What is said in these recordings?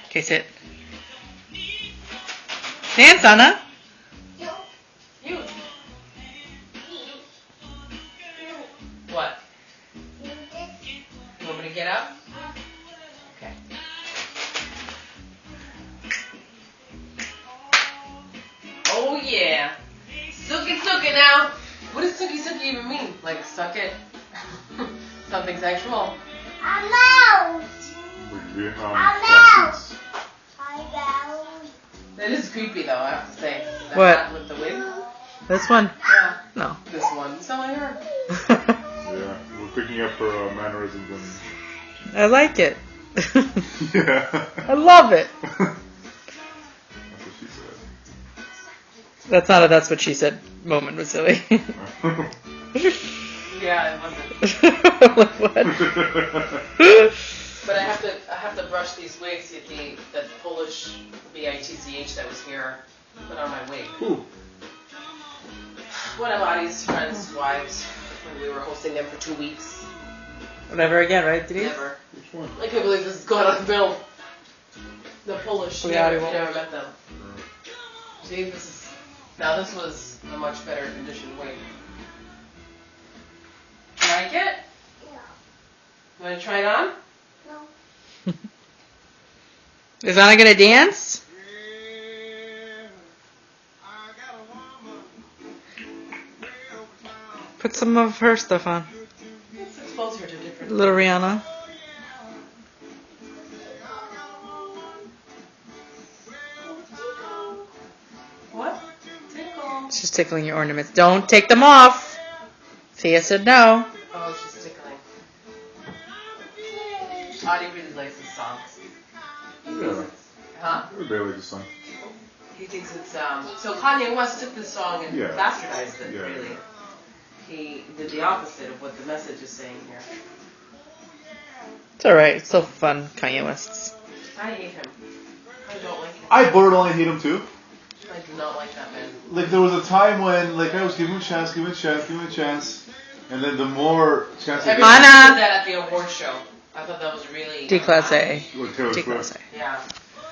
Okay, sit. Dance, Anna. You. What? You want me to get up? Okay. Oh yeah. Suck it now. What does sucky even mean? Like suck it? Something sexual? I'm out. Like Vietnam I'm lawsuits. I'm out. That is creepy though, I have to say. That What? hat with the wig. This one? Yeah. No. This one. You sound like her. Yeah, we're picking up her mannerisms and I like it. yeah. I love it. That's what she said. That's not a that's what she said moment was silly. Yeah, it wasn't. Like, what? But I have to brush these wigs. The Polish bitch that was here put on my wig. Ooh. One of Audie's friends' wives, when we were hosting them for 2 weeks. Never again, right, Denise? Never. Which one? I can't believe this is going on film. The Polish. We You already never met them. See, this was a much better conditioned wig. Like it? Yeah. You want to try it on? No. Is Anna gonna dance? Put some of her stuff on. Let's expose her to different. Little Rihanna. What? Tickle. She's tickling your ornaments. Don't take them off. Thea said no. Oh, she's tickling. Audie really likes this song. Yeah. Huh? Everybody likes the song. He thinks it's so Kanye West took this song and Yeah. bastardized it. Yeah. Really, he did the opposite of what the message is saying here. It's alright. It's so fun, Kanye West's. I hate him. I don't like him. I borderline hate him too. I do not like that man. Like there was a time when like I was giving him a chance, and then the more chances Everyone Anna! did that at the award show. I thought that was really D Class A. With Taylor D Class Swift. A. Yeah,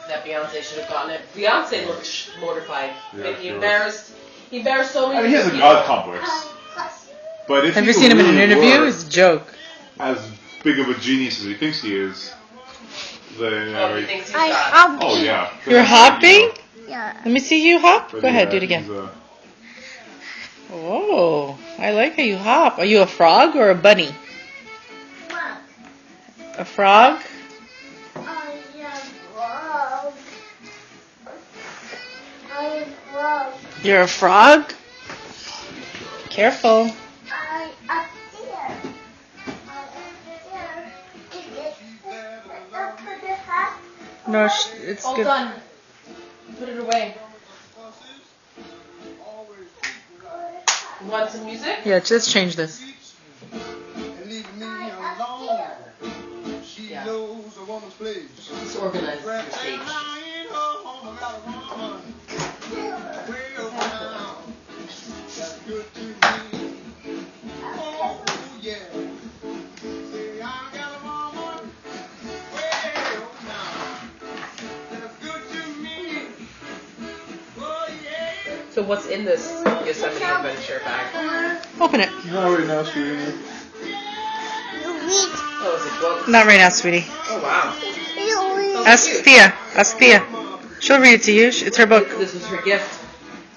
that Beyonce should have gotten it. Beyonce looked mortified. Yeah, Like, he she was. embarrassed. He embarrassed so many I mean, he has a people. god complex. But if Have he you seen him in an really interview? were It's a joke. as big of a genius as he thinks he is, then Oh, he thinks he's I God. am. oh yeah. You're hopping? Yeah. Let me see you hop. But Go ahead, yeah, do it again. he's, Oh, I like how you hop. Are you a frog or a bunny? What? A frog? I am frog. I am frog. You're a frog? Careful. I up there. I up there. Up to the hat. No, it's All good. done. Put it away. You want some music? Yeah, just change this. Yeah. Just organize your stage. So what's in this Yosemite Adventure bag? Open it. Not right now, sweetie. Oh, it's a book. Not right now, sweetie. Oh, wow. Ask Thea. Ask Thea. She'll read it to you. It's her book. This was her gift.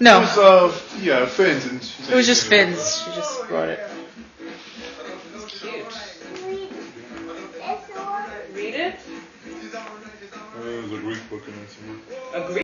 It No, was yeah, fins and. it was just fins. She just brought it. It's cute. Read it. There was a Greek book in it somewhere. A Greek